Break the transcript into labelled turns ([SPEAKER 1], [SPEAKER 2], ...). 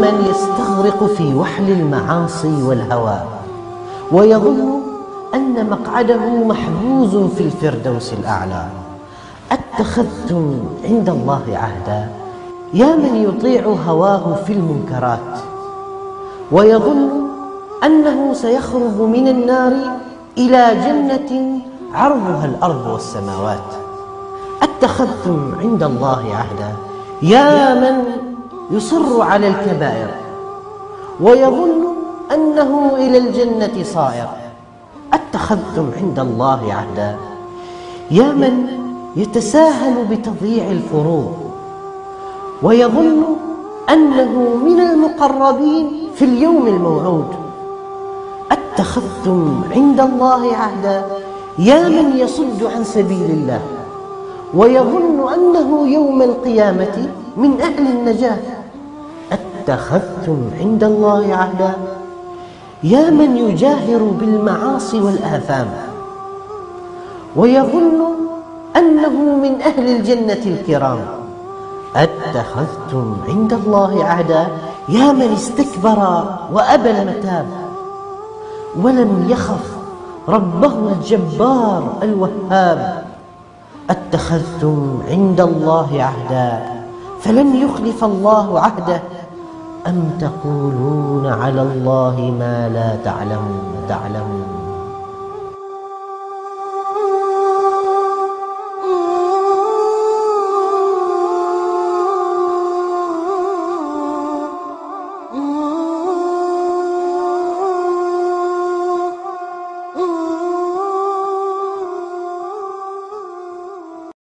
[SPEAKER 1] من يستغرق في وحل المعاصي والهوى ويظن أن مقعده محجوز في الفردوس الأعلى. اتخذتم عند الله عهدا، يا من يطيع هواه في المنكرات ويظن أنه سيخرج من النار إلى جنة عرضها الأرض والسماوات. اتخذتم عند الله عهدا، يا من يصر على الكبائر ويظن أنه إلى الجنة صائر. اتخذتم عند الله عهدا، يا من يتساهل بتضييع الفروض ويظن أنه من المقربين في اليوم الموعود. اتخذتم عند الله عهدا، يا من يصد عن سبيل الله ويظن أنه يوم القيامة من أهل النجاة. اتخذتم عند الله عهدا، يا من يجاهر بالمعاصي والآثام ويظن أنه من أهل الجنة الكرام. اتخذتم عند الله عهدا، يا من استكبر وأبى المتاب ولم يخف ربه الجبار الوهاب. اتخذتم عند الله عهدا فلن يخلف الله عهده، أم تقولون على الله ما لا تعلمون.